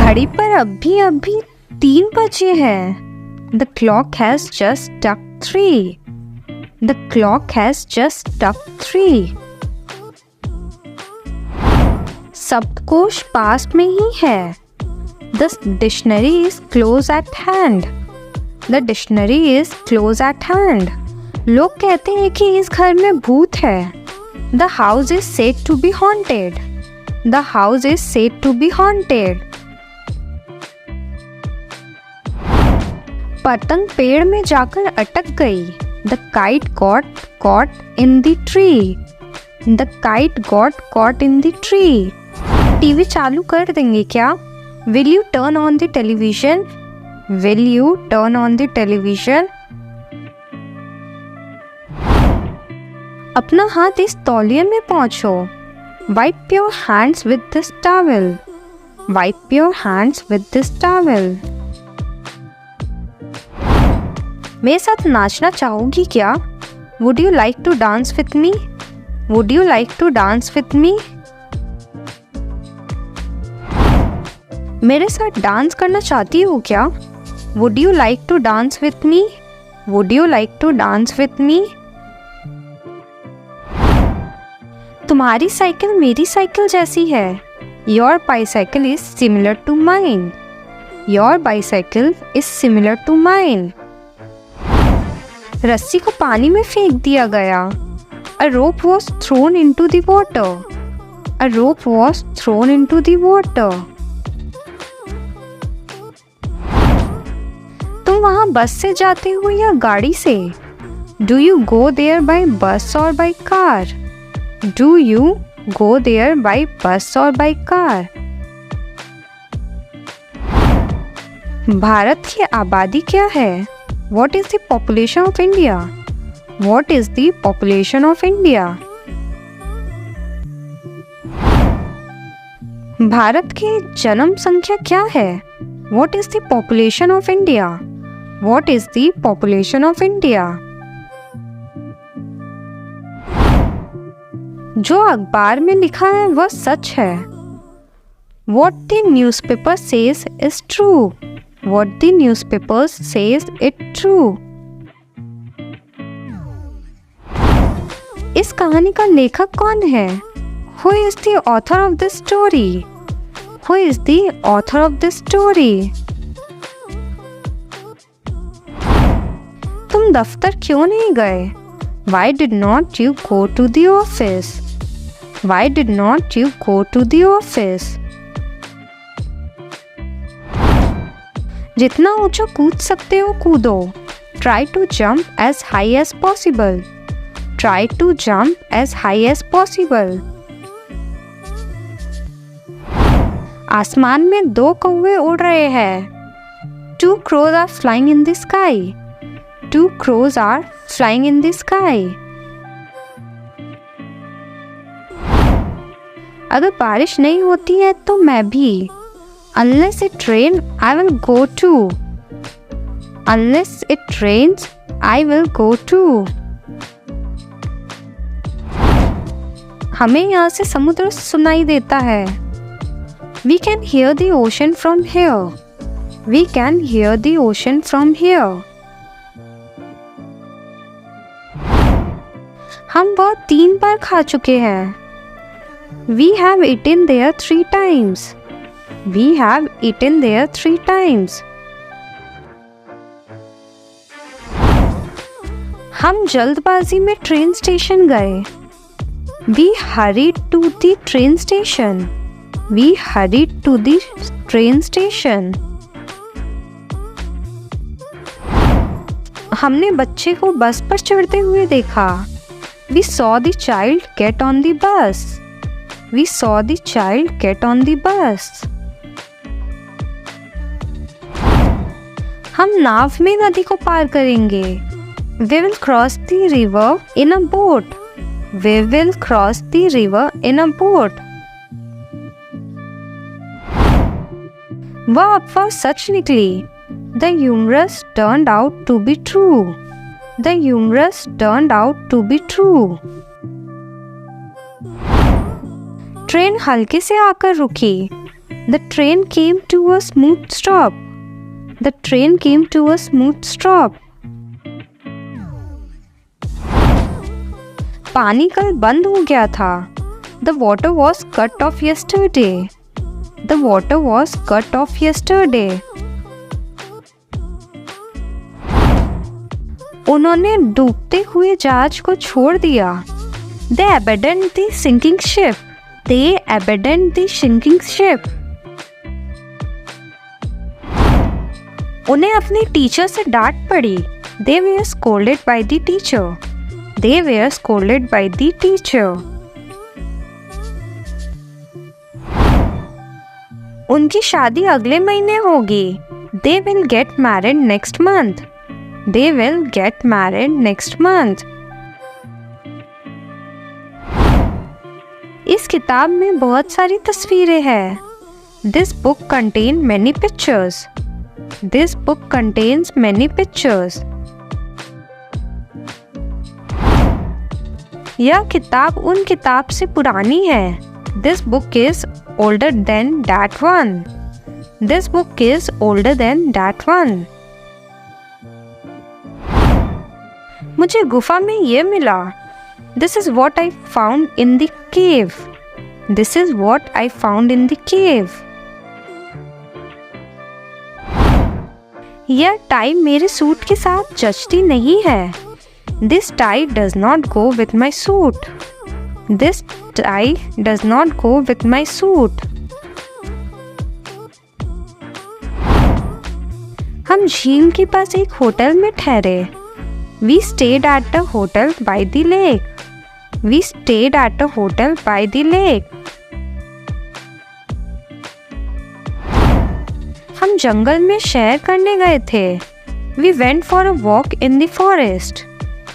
घड़ी पर अभी अभी 3 बजे हैं। The clock has just struck 3. The clock has just struck 3. शब्दकोश पास में ही है। The dictionary is close at hand. The dictionary is close at hand. लोग कहते हैं कि इस घर में भूत है। The house is said to be haunted. The house is said to be haunted. पतंग पेड़ में जाकर अटक गई। The kite got caught in the tree. The kite got caught in the tree. TV चालू कर देंगे क्या? Will you turn on the television? Will you turn on the television? अपना हाथ इस तौलिए में पोंछो। Wipe your hands with this towel. Wipe your hands with this towel. मेरे साथ नाचना चाहोगी क्या? Would you like to dance with me? Would you like to dance with me? मेरे साथ डांस करना चाहती हो क्या? Would you like to dance with me? Would you like to dance with me? तुम्हारी साइकिल मेरी साइकिल जैसी है। Your bicycle is similar to mine. Your bicycle is similar to mine. रस्सी को पानी में फेंक दिया गया। A rope was thrown into the water. A rope was thrown into the water. तुम वहाँ बस से जाते हो या गाड़ी से? Do you go there by bus or by car? Do you go there by bus or by car? Bharat की आबादी क्या है? What is the population of India? What is the population of India? Bharat की जन्म संख्या क्या है? What is the population of India? What is the population of India? जो अखबार में लिखा है वह सच है। What the newspaper says is true. What the newspaper says it true. इस कहानी का लेखक कौन है? Who is the author of this story? Who is the author of this story? तुम दफ्तर क्यों नहीं गए? Why did not you go to the office? Why did not you go to the office? जितना ऊंचा कूद सकते हो कूदो। Try to jump as high as possible. Try to jump as high as possible. आसमान में 2 कौवे उड़ रहे हैं। 2 crows are flying in the sky. 2 crows are flying in the sky. अगर बारिश नहीं होती है तो मैं भी। Unless it rains, I will go too. Unless it rains, I will go too. हमें यहाँ से समुद्र सुनाई देता है। We can hear the ocean from here. We can hear the ocean from here. हम वह 3 बार खा चुके हैं। We have eaten there 3 times. We have eaten there 3 times. हम जल्दबाजी में ट्रेन स्टेशन गए। We hurried to the train station. We hurried to the train station. हमने बच्चे को बस पर चढ़ते हुए देखा। We saw the child get on the bus. We saw the child get on the bus. हम नाव में नदी को पार करेंगे। We will cross the river in a boat. We will cross the river in a boat. वह अफवाह सच निकली। The humorous turned out to be true. The humorous turned out to be true. Train हल्के से आकर रुकी। The train came to a smooth stop. The train came to a smooth stop. पानी कल बंद हो गया था. The water was cut off yesterday. The water was cut off yesterday. उन्होंने डूबते हुए जहाज को छोड़ दिया. They abandoned the sinking ship. They abandoned the sinking ship. उन्हें अपने टीचर से डांट पड़ी. They were scolded by the teacher. They were scolded by the teacher. उनकी शादी अगले महीने होगी. They will get married next month. They will get married next month. इस किताब में बहुत सारी तस्वीरें हैं. This book contains many pictures. This book contains many pictures. यह किताब उन किताब से पुरानी है. This book is older than that one. This book is older than that one. मुझे गुफा में ये मिला. This is what I found in the cave. This is what I found in the cave. यह टाई मेरे suit के साथ जचती नहीं है. This tie does not go with my suit. This tie does not go with my suit. हम झील के पास एक होटल में ठहरे. We stayed at a hotel by the lake. We stayed at a hotel by the lake. हम जंगल में सैर करने गए थे. We went for a walk in the forest.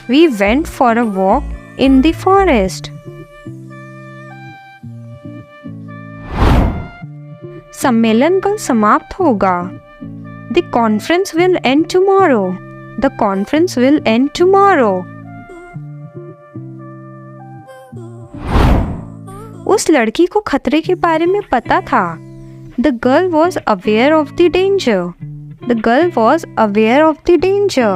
We went for a walk in the forest. सम्मेलन कल समाप्त होगा. The conference will end tomorrow. The conference will end tomorrow. उस लड़की को खतरे के बारे में पता था. The girl was aware of the danger. The girl was aware of the danger.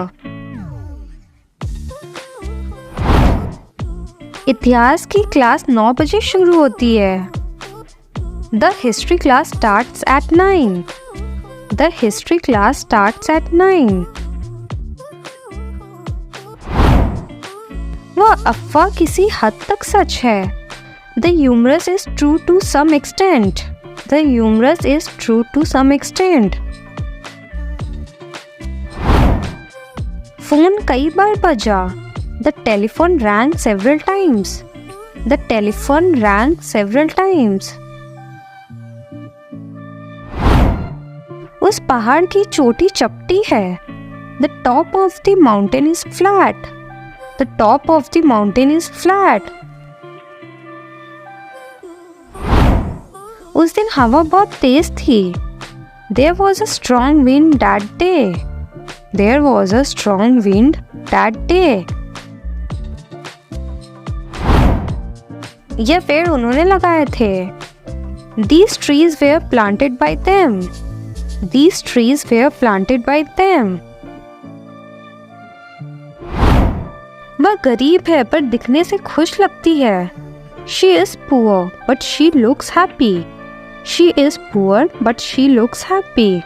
इतिहास की क्लास 9 बजे शुरू होती है. The history class starts at 9. The history class starts at 9. वह अफवाह किसी हद तक सच है. The humorous is true to some extent. The humorous is true to some extent. Phone कई बार बजा. The telephone rang several times. The telephone rang several times. उस पहाड़ की चोटी चपटी है. The top of the mountain is flat. The top of the mountain is flat. उस दिन हवा बहुत तेज थी. There was a strong wind that day. There was a strong wind that day. ये पेड़ उन्होंने लगाए थे. These trees were planted by them. These trees were planted by them. वह गरीब है पर दिखने से खुश लगती है. She is poor but she looks happy. She is poor but she looks happy.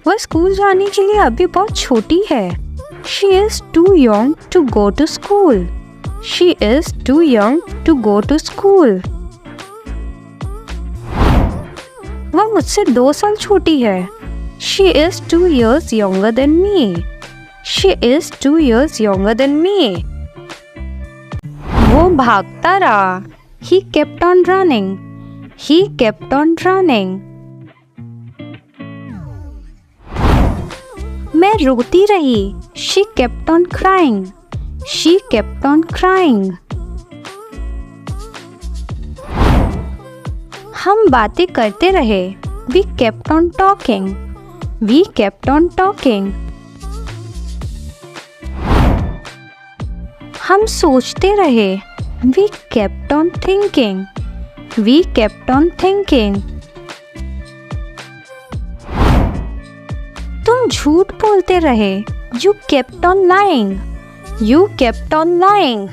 वह स्कूल जाने के लिए अभी बहुत छोटी है. She is too young to go to school. She is too young to go to school. वह मुझसे 2 साल छोटी है. She is 2 years younger than me. She is 2 years younger than me. वो भागता रहा. He kept on running. He kept on running. मैं रोती रही. She kept on crying. She kept on crying. हम बातें करते रहे. We kept on talking. We kept on talking. हम सोचते रहे. We kept on thinking. We kept on thinking. तुम झूठ बोलते रहे. You kept on lying. You kept on lying.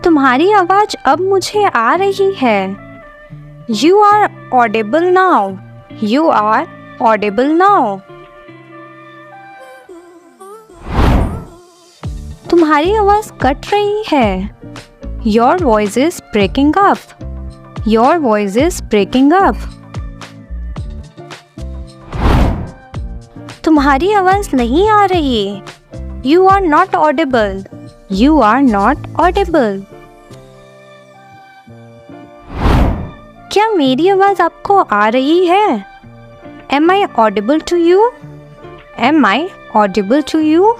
तुम्हारी आवाज अब मुझे आ रही है. You are audible now. You are audible now. तुम्हारी आवाज कट रही है. Your voice is breaking up. Your voice is breaking up. तुम्हारी आवाज नहीं आ रही. You are not audible. You are not audible. क्या मेरी आवाज आपको आ रही है? Am I audible to you? Am I audible to you?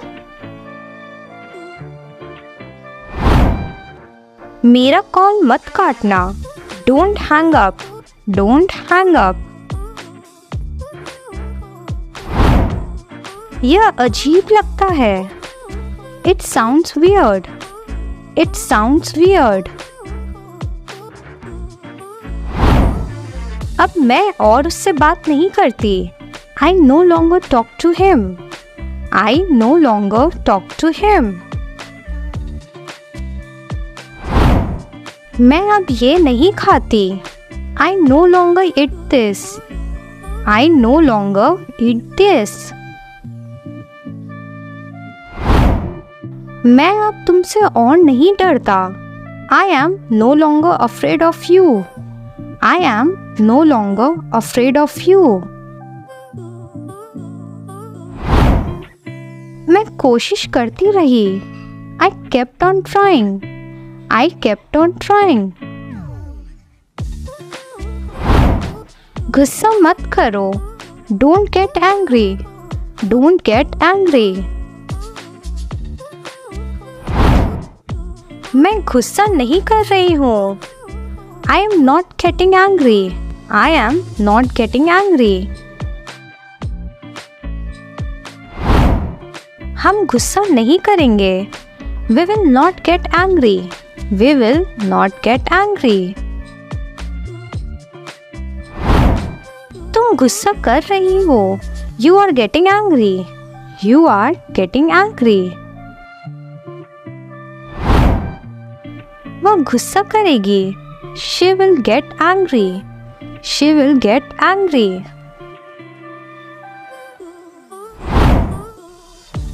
मेरा कॉल मत काटना. Don't hang up. Don't hang up. यह अजीब लगता है. It sounds weird. It sounds weird. अब मैं और उससे बात नहीं करती. I no longer talk to him. I no longer talk to him. मैं अब ये नहीं खाती. I no longer eat this. I no longer eat this. मैं अब तुमसे और नहीं डरता. I am no longer afraid of you. I am no longer afraid of you. मैं कोशिश करती रही. I kept on trying. I kept on trying. गुस्सा मत करो. Don't get angry. Don't get angry. मैं गुस्सा नहीं कर रही हूँ. I am not getting angry. I am not getting angry. हम गुस्सा नहीं करेंगे. We will not get angry. We will not get angry. तुम गुस्सा कर रही हो. You are getting angry. You are getting angry. वह गुस्सा करेगी. She will get angry. She will get angry.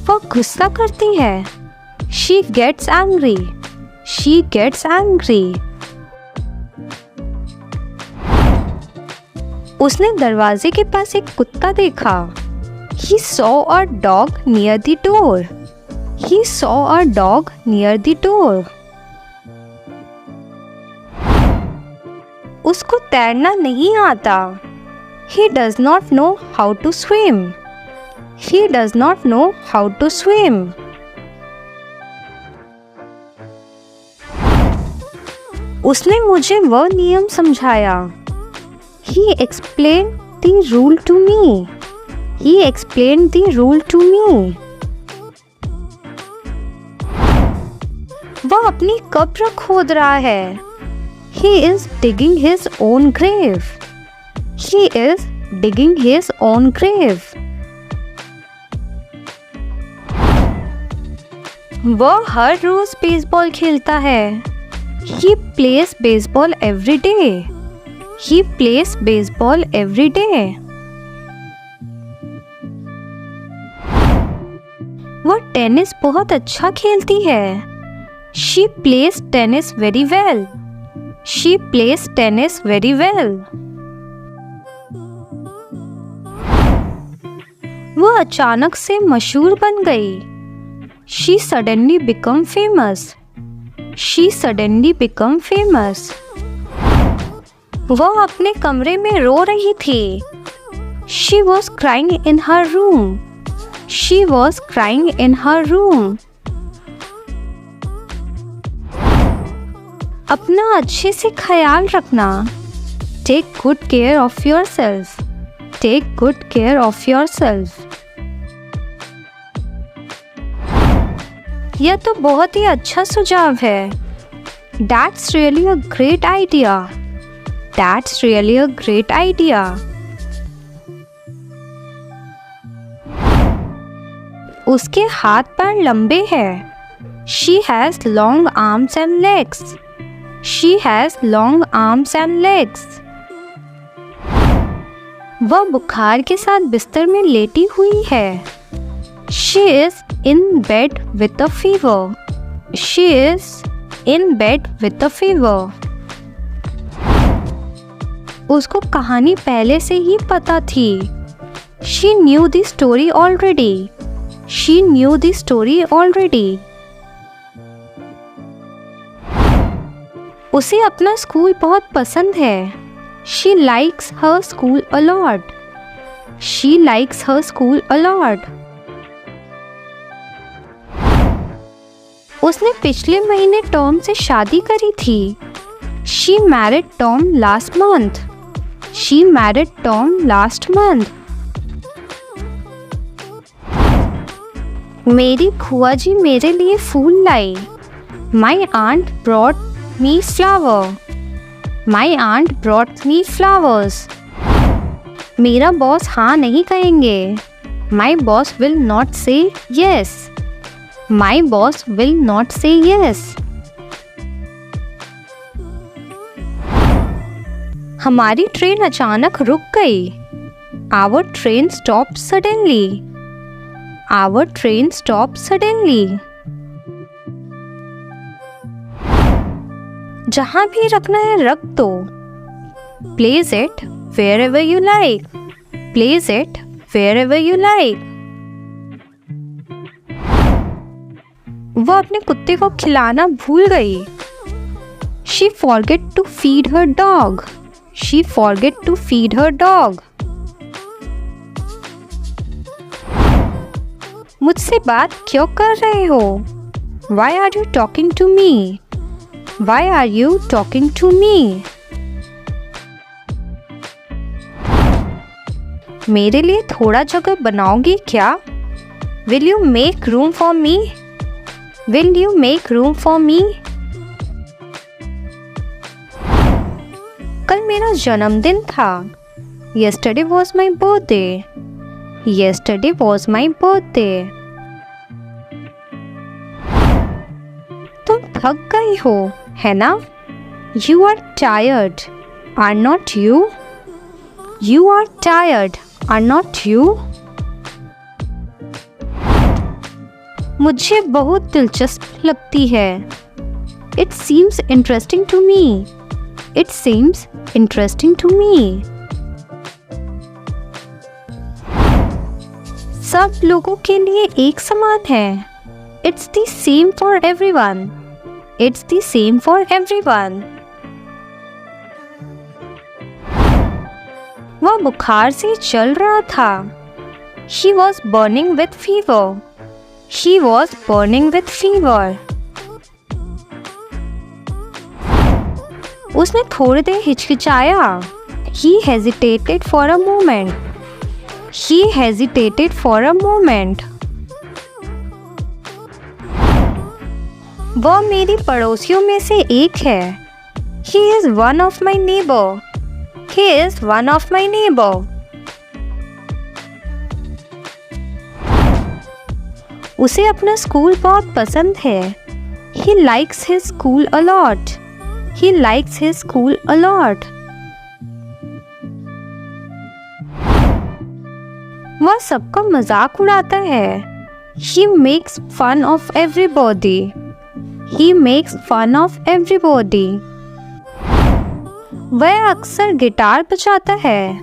वह गुस्सा करती है. She gets angry. She gets angry. उसने दरवाजे के पास एक कुत्ता देखा. He saw a dog near the door. He saw a dog near the door. उसको तैरना नहीं आता. He does not know how to swim. He does not know how to swim. उसने मुझे वह नियम समझाया. He explained the rule to me. He explained the rule to me. वह अपनी कब्र खोद रहा है. He is digging his own grave. He is digging his own grave. वह हर रोज बेसबॉल खेलता है. He plays baseball every day. He plays baseball every day. वह टेनिस बहुत अच्छा खेलती है. She plays tennis very well. She plays tennis very well. वह अचानक से मशहूर बन गई. She suddenly became famous. She suddenly became famous. वह अपने कमरे में रो रही थी. She was crying in her room. She was crying in her room. अपना अच्छे से ख्याल रखना. Take good care of yourself. Take good care of yourself. यह तो बहुत ही अच्छा सुझाव है। That's really a great idea. That's really a great idea. उसके हाथ पैर लंबे हैं। She has long arms and legs. She has long arms and legs. वह बुखार के साथ बिस्तर में लेटी हुई है। She is in bed with a fever. She is in bed with a fever. उसको कहानी पहले से ही पता थी। She knew the story already. She knew the story already. उसे अपना स्कूल बहुत पसंद है। She likes her school a lot. She likes her school a lot. उसने पिछले महीने टॉम से शादी करी थी। She married Tom last month. She married Tom last month. मेरी खुआ जी मेरे लिए फूल लाई। My aunt brought me flower. My aunt brought me flowers. मेरा बॉस हाँ नहीं कहेंगे। My boss will not say yes. My boss will not say yes. हमारी train अचानक रुक गई। Our train stopped suddenly. Our train stopped suddenly. जहाँ भी रखना है रख दो। Place it wherever you like. Place it wherever you like. वह अपने कुत्ते को खिलाना भूल गई। She forget to feed her dog. She forget to feed her dog. मुझसे बात क्यों कर रहे हो? Why are you talking to me? Why are you talking to me? मेरे लिए थोड़ा जगह बनाओगी क्या? Will you make room for me? Will you make room for me? कल मेरा जन्मदिन था। Yesterday was my birthday. Yesterday was my birthday. तुम थक गई हो, है ना? You are tired, are not you? You are tired, are not you? मुझे बहुत दिलचस्प लगती है। It seems interesting to me. It seems interesting to me. सब लोगों के लिए एक समान है। It's the same for everyone. It's the same for everyone. वह बुखार से चल रहा था। He was burning with fever. He was burning with fever. उसने थोड़ी देर हिचकिचाया। He hesitated for a moment. He hesitated for a moment. वह मेरी पड़ोसियों में से एक है। He is one of my neighbor. He is one of my neighbor. उसे अपना स्कूल बहुत पसंद है। He likes his school a lot. He likes his school a lot. वह सबका मजाक उड़ाता है। He makes fun of everybody. He makes fun of everybody. वह अक्सर गिटार बजाता है।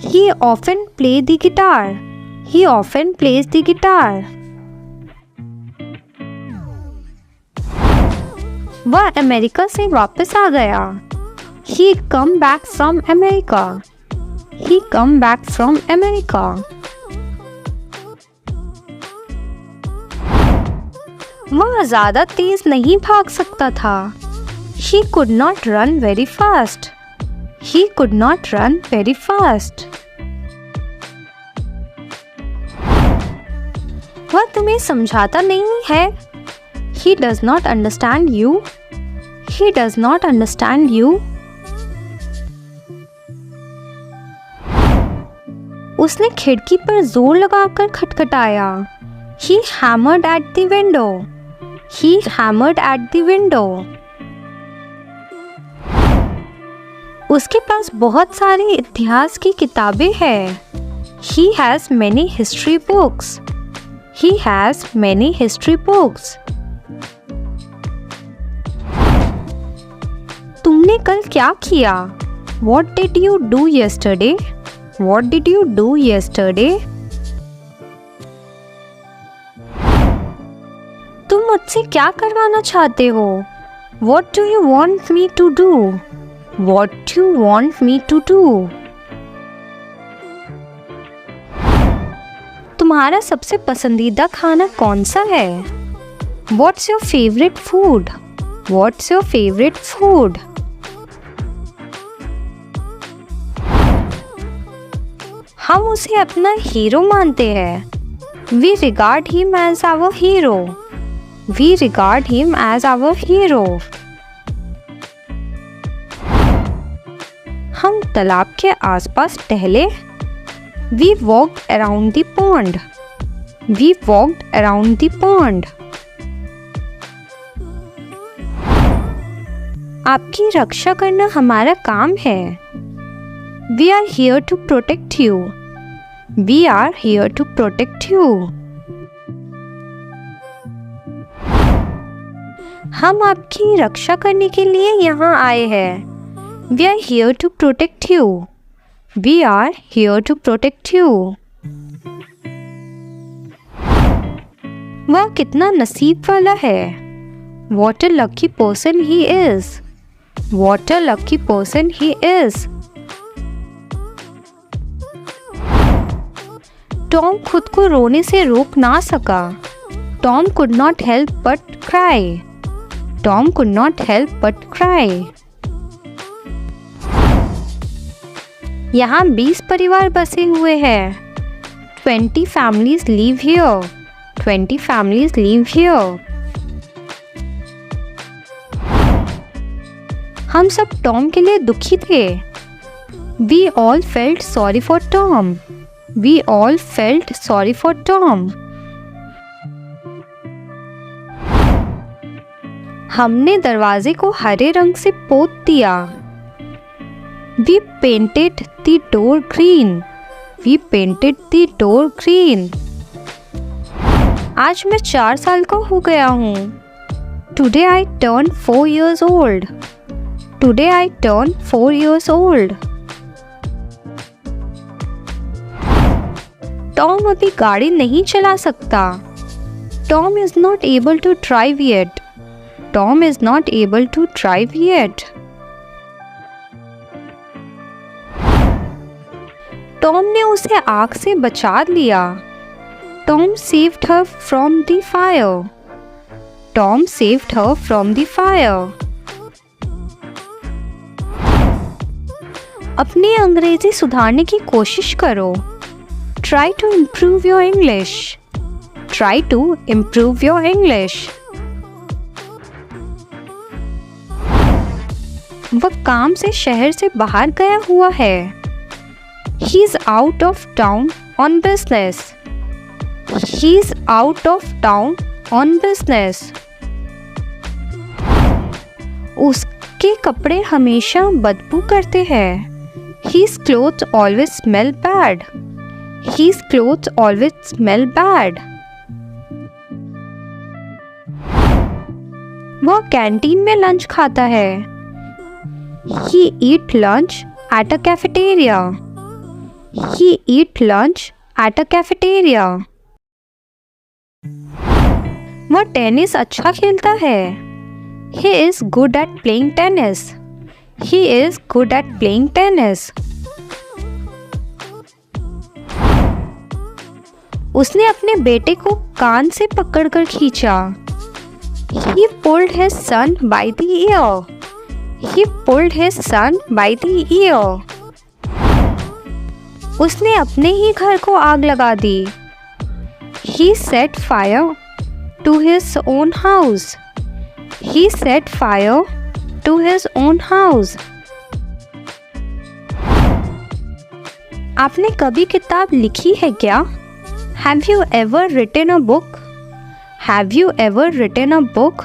He often play the guitar. He often plays the guitar. वह अमेरिका से वापस आ गया। He come back from America. He come back from America. वह ज़्यादा तेज नहीं भाग सकता था। He could not run very fast. He could not run very fast. वह तुम्हें समझाता नहीं है। He does not understand you. He does not understand you. उसने खिड़की पर जोर लगाकर खटखटाया. He hammered at the window. He hammered at the window. उसके पास बहुत सारी इतिहास की किताबें हैं. He has many history books. He has many history books. तुमने कल क्या किया? What did you do yesterday? What did you do yesterday? तुम मुझसे क्या करवाना चाहते हो? What do you want me to do? What do you want me to do? तुम्हारा सबसे पसंदीदा खाना कौन सा है? What's your favorite food? What's your favorite food? हम उसे अपना हीरो मानते हैं. We regard him as our hero. We regard him as our hero. हम तालाब के आसपास टहले. We walked around the pond. We walked around the pond. आपकी रक्षा करना हमारा काम है. We are here to protect you. We are here to protect you. हम आपकी रक्षा करने के लिए यहाँ आए हैं. We are here to protect you. We are here to protect you. वह कितना नसीब वाला है. What a lucky person he is. What a lucky person he is. Tom खुद को रोने से रोक ना सका. Tom could not help but cry. Tom could not help but cry. यहाँ 20 परिवार बसे हुए हैं. 20 families live here. 20 families live here. हम सब टॉम के लिए दुखी थे. We all felt sorry for Tom. We all felt sorry for Tom. हमने दरवाजे को हरे रंग से पोत दिया. We painted the door green. We painted the door green. आज मैं 4 साल का हो गया हूँ. Today I turned 4 years old. Today I turned 4 years old. Tom अभी गाड़ी नहीं चला सकता. Tom is not able to drive yet. Tom is not able to drive yet. Tom ने उसे आग से बचा लिया. Tom saved her from the fire. Tom saved her from the fire. अपनी अंग्रेजी सुधारने की कोशिश करो. Try to improve your English. Try to improve your English. वह काम से शहर से बाहर गया हुआ है. He's out of town on business. He's out of town on business. उसके कपड़े हमेशा बदबू करते हैं. His clothes always smell bad. His clothes always smell bad. वह कैंटीन में लंच खाता है. He eat lunch at a cafeteria. He eat lunch at a cafeteria. वह टेनिस अच्छा खेलता है. He is good at playing tennis. He is good at playing tennis. उसने अपने बेटे को कान से पकड़कर खींचा. He pulled his son by the ear. He pulled his son by the ear. उसने अपने ही घर को आग लगा दी. He set fire to his own house. He set fire to his own house. आपने कभी किताब लिखी है क्या? Have you ever written a book? Have you ever written a book?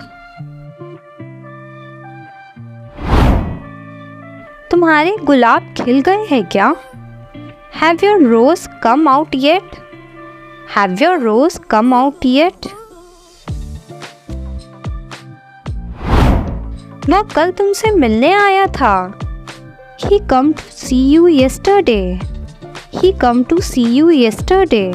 तुम्हारे गुलाब खिल गए हैं क्या? Have your rose come out yet? Have your rose come out yet? मैं कल तुमसे मिलने आया था. He come to see you yesterday. He come to see you yesterday.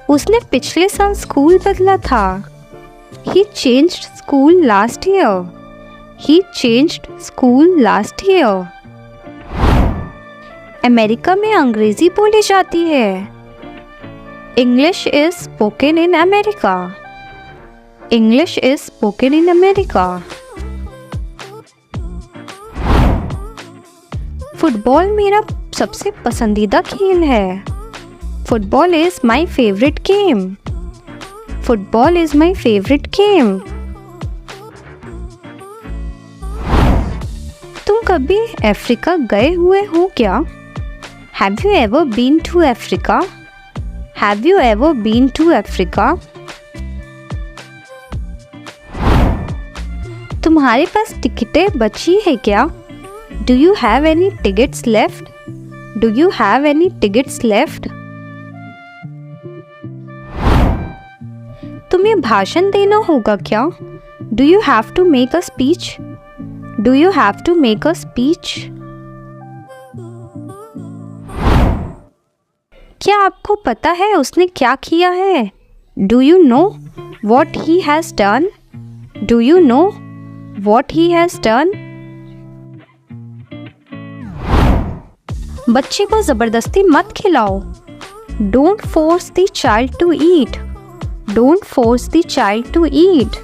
उसने पिछले साल स्कूल बदला था. He changed school last year. He changed school last year. America में अंग्रेजी बोली जाती है. English is spoken in America. English is spoken in America. Football मेरा सबसे पसंदीदा खेल है. Football is my favorite game. Football is my favorite game. तुम कभी अफ्रीका गए हुए हो क्या? Have you ever been to Africa? Have you ever been to Africa? तुम्हारे पास टिकटें बची है क्या? Do you have any tickets left? Do you have any tickets left? तुम्हें भाषण देना होगा क्या? Do you have to make a speech? Do you have to make a speech? क्या आपको पता है उसने क्या किया है? Do you know what he has done? Do you know what he has done? बच्चे को ज़बरदस्ती मत खिलाओ. Don't force the child to eat. Don't force the child to eat.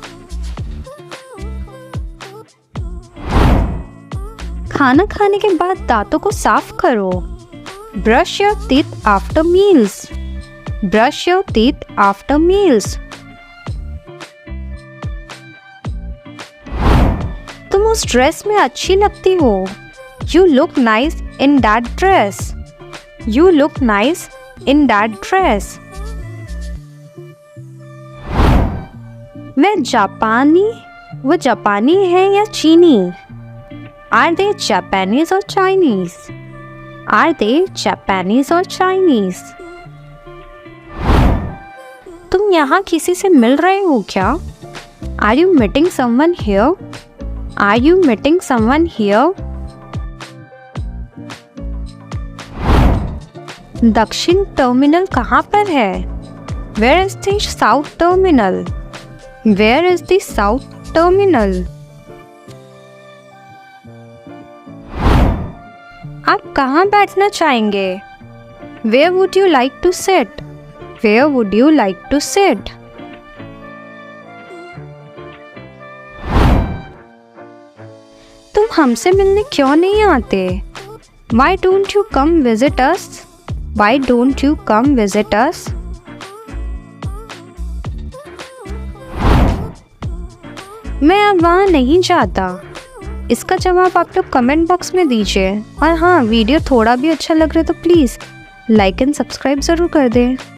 खाना खाने के बाद दांतों को साफ करो. Brush your teeth after meals. Brush your teeth after meals. तुम उस ड्रेस में अच्छी लगती हो. You look nice in that dress. You look nice in that dress. वो जापानी है या चीनी? Are they Japanese or Chinese? Are they Japanese or Chinese? तुम यहाँ किसी से मिल रहे हो क्या? Are you meeting someone here? Are you meeting someone here? दक्षिण टर्मिनल कहाँ पर है? Where is the south terminal? Where is the south terminal? आप कहाँ बैठना चाहेंगे? Where would you like to sit? Where would you like to sit? तुम हमसे मिलने क्यों नहीं आते? Why don't you come visit us? Why don't you come visit us? मैं अब वहाँ नहीं जाता. इसका जवाब आप लोग कमेंट बॉक्स में दीजिए. और हाँ, वीडियो थोड़ा भी अच्छा लग रहा है तो प्लीज़ लाइक एंड सब्सक्राइब ज़रूर कर दें.